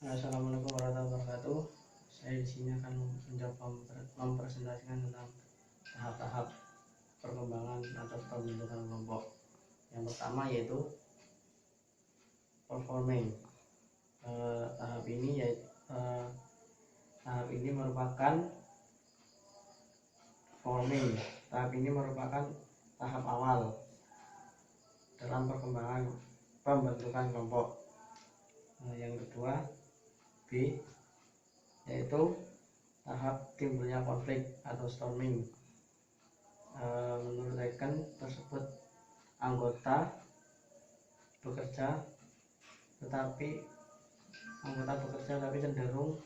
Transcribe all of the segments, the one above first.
Assalamualaikum warahmatullahi wabarakatuh. Saya di sini akan mencoba mempresentasikan tentang tahap-tahap perkembangan atau pembentukan kelompok. Yang pertama yaitu performing. Tahap ini merupakan forming. Tahap ini merupakan tahap awal dalam perkembangan pembentukan kelompok. Yang kedua B, yaitu tahap timbulnya konflik atau storming. Menurut Eken tersebut anggota bekerja tapi cenderung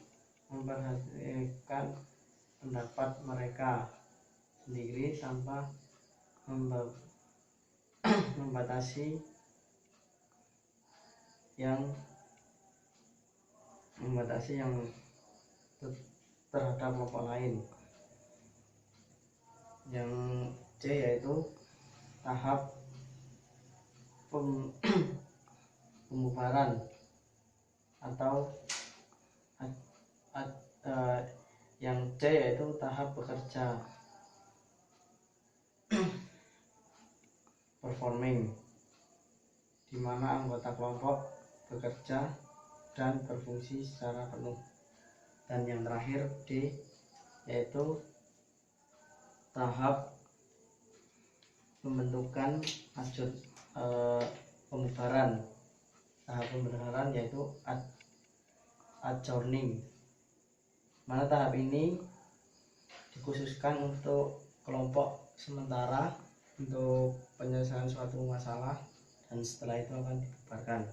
memperhatikan pendapat mereka sendiri tanpa membatasi yang terhadap kelompok lain. Yang C yaitu tahap pembubaran atau yang C yaitu tahap bekerja performing, di mana anggota kelompok bekerja dan berfungsi secara penuh. Dan yang terakhir D yaitu tahap pembentukan pembubaran. Tahap pembubaran yaitu adjourning, mana tahap ini dikhususkan untuk kelompok sementara untuk penyelesaian suatu masalah dan setelah itu akan dibubarkan.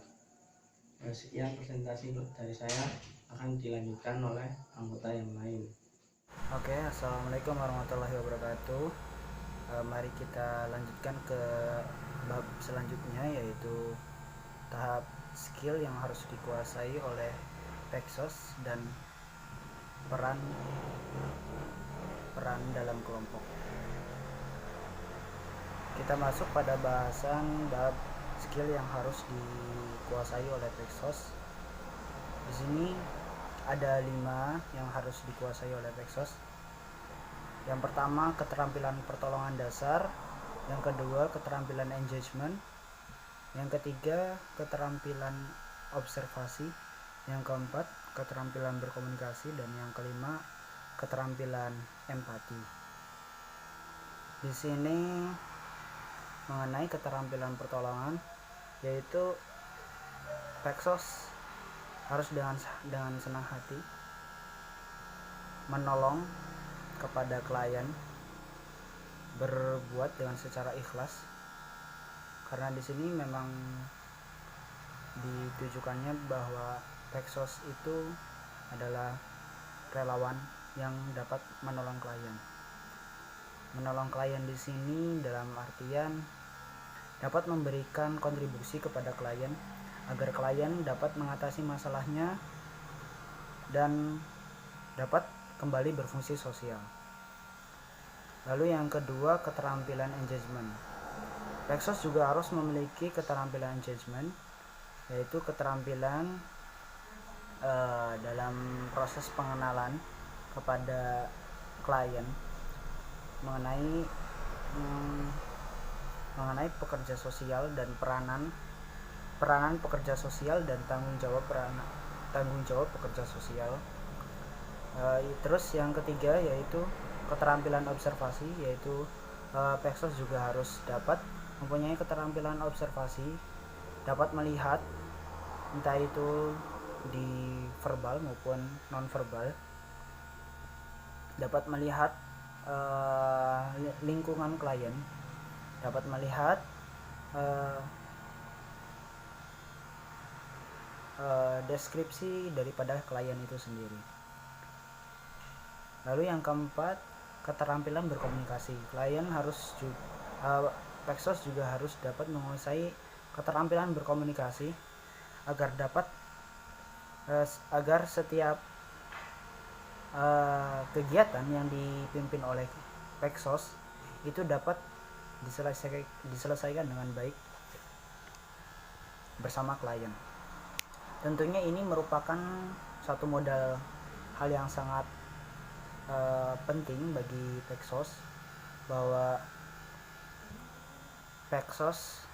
Sekian presentasi dari saya, akan dilanjutkan oleh anggota yang lain. Oke, assalamualaikum warahmatullahi wabarakatuh. Mari kita lanjutkan ke bab selanjutnya, yaitu tahap skill yang harus dikuasai oleh Pexos dan peran dalam kelompok. Kita masuk pada bahasan bab skill yang harus dikuasai oleh Pexos. Di sini ada 5 yang harus dikuasai oleh Pexos. Yang pertama, keterampilan pertolongan dasar. Yang kedua, keterampilan engagement. Yang ketiga, keterampilan observasi. Yang keempat, keterampilan berkomunikasi. Dan yang kelima, keterampilan empati. Di sini mengenai keterampilan pertolongan, yaitu Pexos harus dengan senang hati menolong kepada klien, berbuat dengan secara ikhlas, karena di sini memang ditujukannya bahwa Pexos itu adalah relawan yang dapat menolong klien. Menolong klien di sini dalam artian dapat memberikan kontribusi kepada klien agar klien dapat mengatasi masalahnya dan dapat kembali berfungsi sosial. Lalu yang kedua, keterampilan engagement. Pexos juga harus memiliki keterampilan engagement, yaitu keterampilan dalam proses pengenalan kepada klien mengenai pekerja sosial dan peranan pekerja sosial dan tanggung jawab pekerja sosial. Terus yang ketiga yaitu keterampilan observasi, yaitu Pexos juga harus dapat mempunyai keterampilan observasi, dapat melihat entah itu di verbal maupun non verbal, dapat melihat lingkungan klien, dapat melihat deskripsi daripada klien itu sendiri. Lalu yang keempat, keterampilan berkomunikasi. Pexos juga harus dapat menguasai keterampilan berkomunikasi agar setiap kegiatan yang dipimpin oleh Pexos itu dapat diselesaikan dengan baik bersama klien. Tentunya ini merupakan satu modal hal yang sangat penting bagi Pexos, bahwa Pexos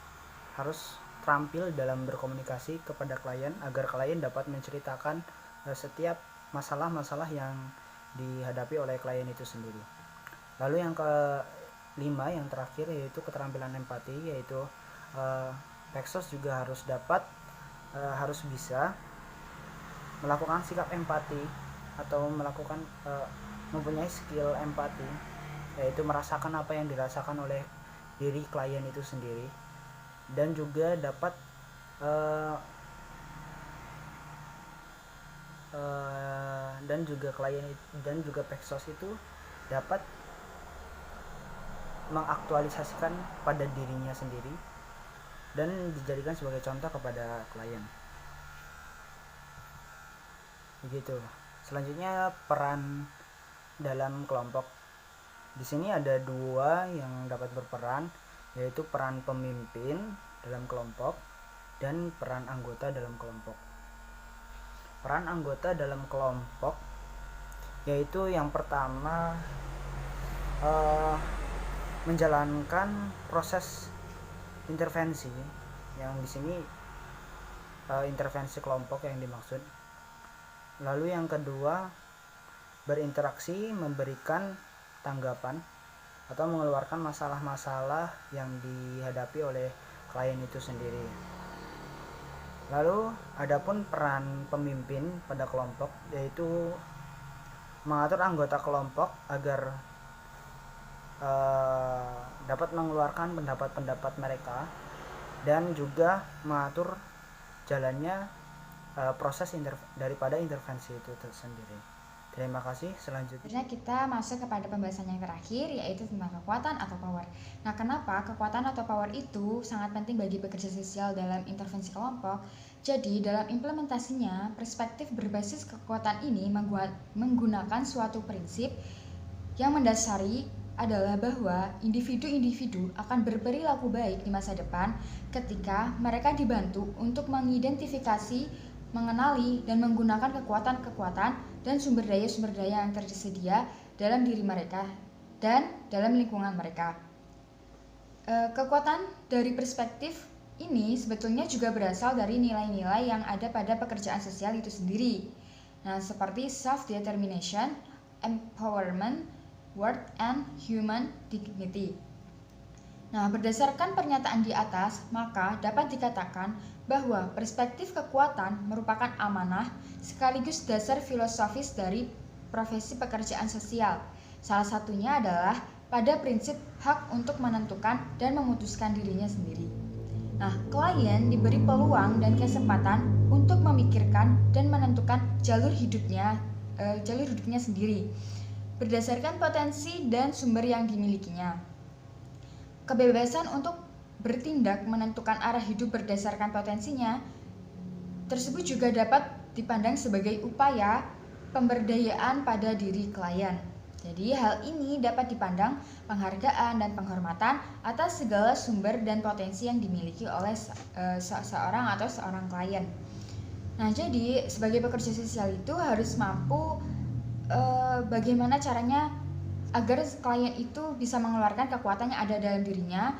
harus terampil dalam berkomunikasi kepada klien agar klien dapat menceritakan setiap masalah-masalah yang dihadapi oleh klien itu sendiri. Lalu yang kelima, yang terakhir, yaitu keterampilan empati, yaitu Pexos juga harus bisa melakukan sikap empati atau mempunyai skill empati, yaitu merasakan apa yang dirasakan oleh diri klien itu sendiri, dan juga dapat dan juga Pexos itu dapat mengaktualisasikan pada dirinya sendiri dan dijadikan sebagai contoh kepada klien. Begitu. Selanjutnya, peran dalam kelompok. Di sini ada dua yang dapat berperan, yaitu peran pemimpin dalam kelompok dan peran anggota dalam kelompok. Peran anggota dalam kelompok yaitu yang pertama, menjalankan proses intervensi, yang di sini intervensi kelompok yang dimaksud. Lalu yang kedua, berinteraksi, memberikan tanggapan atau mengeluarkan masalah-masalah yang dihadapi oleh klien itu sendiri. Lalu adapun peran pemimpin pada kelompok, yaitu mengatur anggota kelompok agar dapat mengeluarkan pendapat-pendapat mereka dan juga mengatur jalannya proses daripada intervensi itu tersendiri. Terima kasih. Selanjutnya kita masuk kepada pembahasan yang terakhir, yaitu tentang kekuatan atau power. Nah, kenapa kekuatan atau power itu sangat penting bagi pekerja sosial dalam intervensi kelompok? Jadi, dalam implementasinya, perspektif berbasis kekuatan ini menggunakan suatu prinsip yang mendasari adalah bahwa individu-individu akan berperilaku baik di masa depan ketika mereka dibantu untuk mengidentifikasi, mengenali, dan menggunakan kekuatan-kekuatan dan sumber daya yang tersedia dalam diri mereka dan dalam lingkungan mereka. Kekuatan dari perspektif ini sebetulnya juga berasal dari nilai-nilai yang ada pada pekerjaan sosial itu sendiri. Nah, seperti self-determination, empowerment, worth, and human dignity. Nah, berdasarkan pernyataan di atas, maka dapat dikatakan bahwa perspektif kekuatan merupakan amanah sekaligus dasar filosofis dari profesi pekerjaan sosial. Salah satunya adalah pada prinsip hak untuk menentukan dan memutuskan dirinya sendiri. Nah, klien diberi peluang dan kesempatan untuk memikirkan dan menentukan jalur hidupnya sendiri berdasarkan potensi dan sumber yang dimilikinya. Kebebasan untuk bertindak menentukan arah hidup berdasarkan potensinya tersebut juga dapat dipandang sebagai upaya pemberdayaan pada diri klien. Jadi hal ini dapat dipandang penghargaan dan penghormatan atas segala sumber dan potensi yang dimiliki oleh seorang klien. Nah, jadi sebagai pekerja sosial itu harus mampu bagaimana caranya agar klien itu bisa mengeluarkan kekuatan yang ada dalam dirinya,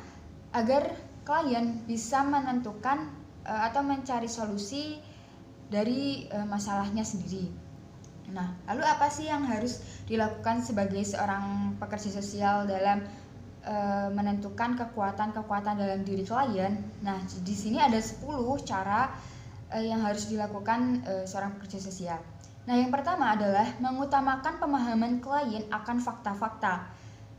agar klien bisa menentukan atau mencari solusi dari masalahnya sendiri. Nah, lalu apa sih yang harus dilakukan sebagai seorang pekerja sosial dalam menentukan kekuatan-kekuatan dalam diri klien? Nah, di sini ada 10 cara yang harus dilakukan seorang pekerja sosial. Nah, yang pertama adalah mengutamakan pemahaman klien akan fakta-fakta.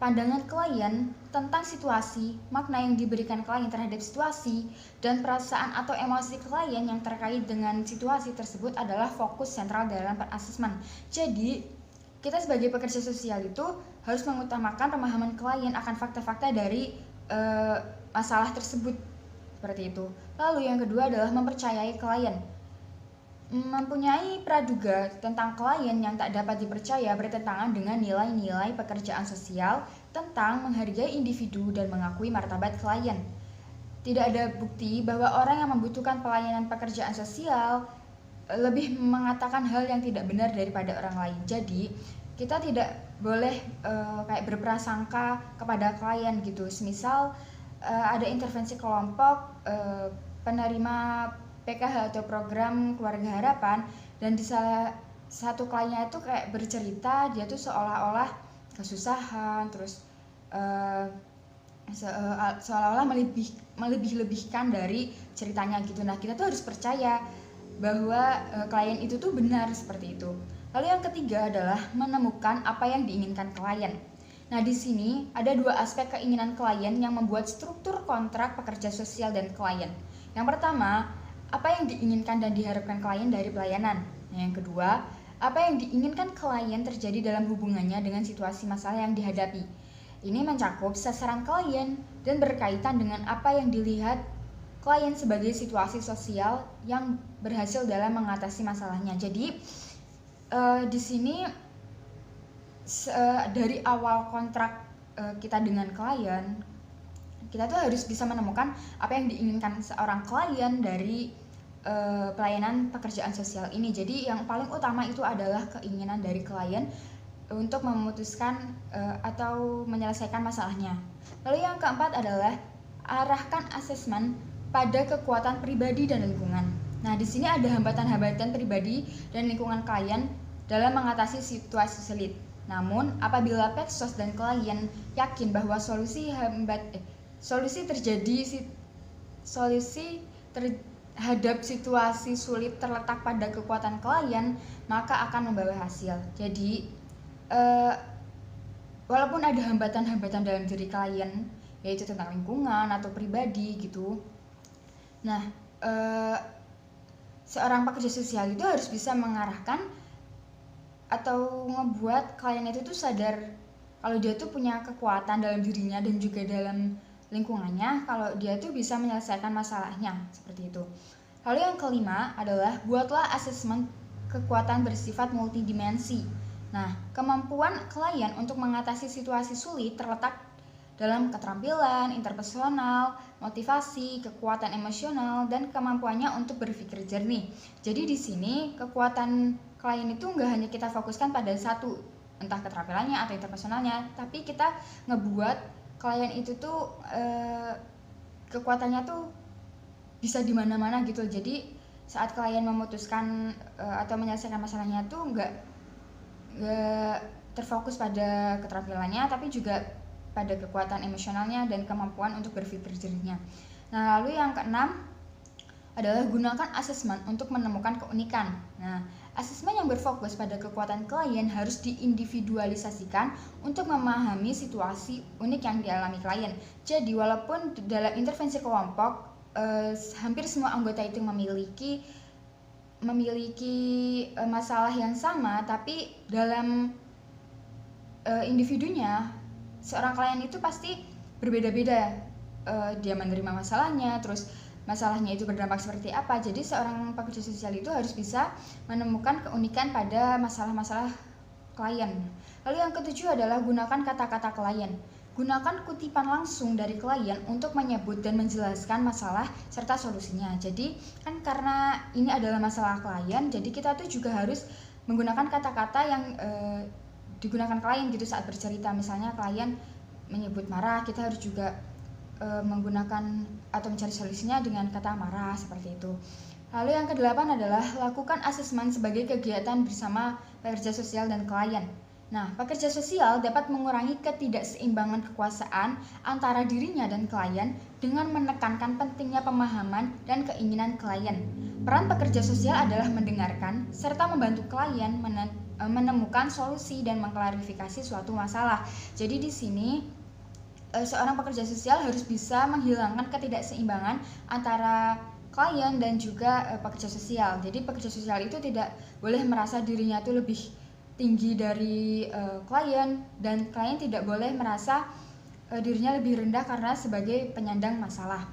Pandangan klien tentang situasi, makna yang diberikan klien terhadap situasi, dan perasaan atau emosi klien yang terkait dengan situasi tersebut adalah fokus sentral dalam asesmen. Jadi, kita sebagai pekerja sosial itu harus mengutamakan pemahaman klien akan fakta-fakta dari masalah tersebut. Seperti itu. Lalu yang kedua adalah mempercayai klien. Mempunyai praduga tentang klien yang tak dapat dipercaya bertentangan dengan nilai-nilai pekerjaan sosial tentang menghargai individu dan mengakui martabat klien. Tidak ada bukti bahwa orang yang membutuhkan pelayanan pekerjaan sosial lebih mengatakan hal yang tidak benar daripada orang lain. Jadi kita tidak boleh kayak berprasangka kepada klien gitu. Semisal ada intervensi kelompok penerima PKH atau program keluarga harapan, dan di salah satu kliennya itu kayak bercerita dia tuh seolah-olah kesusahan, terus seolah-olah melebih-lebihkan dari ceritanya gitu. Nah, kita tuh harus percaya bahwa klien itu tuh benar seperti itu. Lalu yang ketiga adalah menemukan apa yang diinginkan klien. Nah, di sini ada dua aspek keinginan klien yang membuat struktur kontrak pekerja sosial dan klien. Yang pertama, apa yang diinginkan dan diharapkan klien dari pelayanan. Nah, yang kedua, apa yang diinginkan klien terjadi dalam hubungannya dengan situasi masalah yang dihadapi. Ini mencakup sasaran klien dan berkaitan dengan apa yang dilihat klien sebagai situasi sosial yang berhasil dalam mengatasi masalahnya. Jadi di sini dari awal kontrak kita dengan klien, kita tuh harus bisa menemukan apa yang diinginkan seorang klien dari pelayanan pekerjaan sosial ini. Jadi yang paling utama itu adalah keinginan dari klien untuk memutuskan atau menyelesaikan masalahnya. Lalu yang keempat adalah arahkan asesmen pada kekuatan pribadi dan lingkungan. Nah, di sini ada hambatan-hambatan pribadi dan lingkungan klien dalam mengatasi situasi sulit. Namun, apabila Peksos dan klien yakin bahwa solusi terhadap situasi sulit terletak pada kekuatan klien, maka akan membawa hasil. Jadi, walaupun ada hambatan-hambatan dalam diri klien, yaitu tentang lingkungan atau pribadi gitu. Nah, seorang pekerja sosial itu harus bisa mengarahkan atau ngebuat klien itu tuh sadar kalau dia tuh punya kekuatan dalam dirinya dan juga dalam lingkungannya, kalau dia tuh bisa menyelesaikan masalahnya, seperti itu. Lalu yang kelima adalah buatlah asesmen kekuatan bersifat multidimensi. Nah, kemampuan klien untuk mengatasi situasi sulit terletak dalam keterampilan, interpersonal, motivasi, kekuatan emosional, dan kemampuannya untuk berpikir jernih. Jadi di sini kekuatan klien itu nggak hanya kita fokuskan pada satu, entah keterampilannya atau interpersonalnya, tapi kita ngebuat klien itu tuh kekuatannya tuh bisa di mana-mana gitu. Jadi saat klien memutuskan atau menyelesaikan masalahnya tuh nggak terfokus pada keterampilannya, tapi juga pada kekuatan emosionalnya dan kemampuan untuk berpikir jernihnya. Nah, lalu yang keenam adalah gunakan asesmen untuk menemukan keunikan. Nah, asesmen yang berfokus pada kekuatan klien harus diindividualisasikan untuk memahami situasi unik yang dialami klien. Jadi, walaupun dalam intervensi kelompok hampir semua anggota itu memiliki masalah yang sama, tapi dalam individunya seorang klien itu pasti berbeda-beda. Dia menerima masalahnya, terus masalahnya itu berdampak seperti apa. Jadi seorang pekerja sosial itu harus bisa menemukan keunikan pada masalah-masalah klien. Lalu yang ketujuh adalah gunakan kata-kata klien. Gunakan kutipan langsung dari klien untuk menyebut dan menjelaskan masalah serta solusinya. Jadi kan karena ini adalah masalah klien, jadi kita tuh juga harus menggunakan kata-kata yang digunakan klien gitu saat bercerita. Misalnya klien menyebut marah, kita harus juga menggunakan atau mencari solusinya dengan kata marah, seperti itu. Lalu yang kedelapan adalah lakukan asesmen sebagai kegiatan bersama pekerja sosial dan klien. Nah, pekerja sosial dapat mengurangi ketidakseimbangan kekuasaan antara dirinya dan klien dengan menekankan pentingnya pemahaman dan keinginan klien. Peran pekerja sosial adalah mendengarkan serta membantu klien menemukan solusi dan mengklarifikasi suatu masalah. Jadi di sini seorang pekerja sosial harus bisa menghilangkan ketidakseimbangan antara klien dan juga pekerja sosial. Jadi pekerja sosial itu tidak boleh merasa dirinya itu lebih tinggi dari klien, dan klien tidak boleh merasa dirinya lebih rendah karena sebagai penyandang masalah.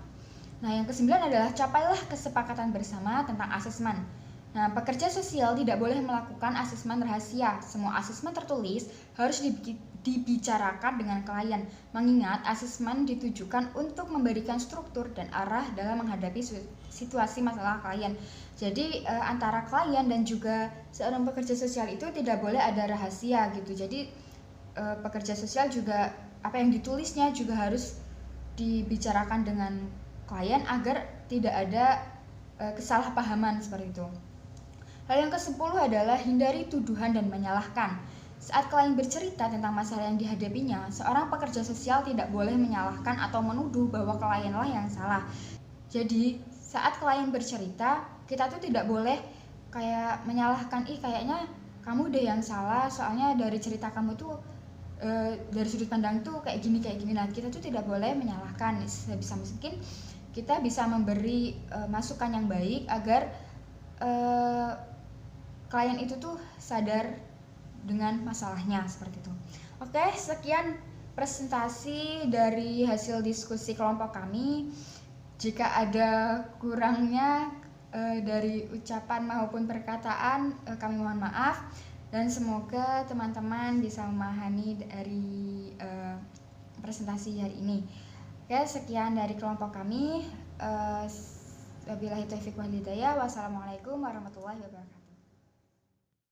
Nah, yang kesembilan adalah capailah kesepakatan bersama tentang asesmen. Nah, pekerja sosial tidak boleh melakukan asesmen rahasia. Semua asesmen tertulis harus dibicarakan dengan klien, mengingat asesmen ditujukan untuk memberikan struktur dan arah dalam menghadapi situasi masalah klien. Jadi antara klien dan juga seorang pekerja sosial itu tidak boleh ada rahasia gitu. Jadi pekerja sosial juga apa yang ditulisnya juga harus dibicarakan dengan klien agar tidak ada kesalahpahaman seperti itu. Hal yang ke-10 adalah hindari tuduhan dan menyalahkan. Saat klien bercerita tentang masalah yang dihadapinya, seorang pekerja sosial tidak boleh menyalahkan atau menuduh bahwa klienlah yang salah. Jadi, saat klien bercerita, kita tuh tidak boleh kayak menyalahkan, kayaknya kamu deh yang salah, soalnya dari cerita kamu tuh dari sudut pandang tuh kayak gini. Nah, kita tuh tidak boleh menyalahkan. Sebisa mungkin kita bisa memberi masukan yang baik agar klien itu tuh sadar dengan masalahnya seperti itu. Oke, sekian presentasi dari hasil diskusi kelompok kami. Jika ada kurangnya dari ucapan maupun perkataan, kami mohon maaf, dan semoga teman-teman bisa memahami dari presentasi hari ini. Oke, sekian dari kelompok kami. Wabillahi taufiq wal hidayah. Wassalamualaikum warahmatullahi wabarakatuh.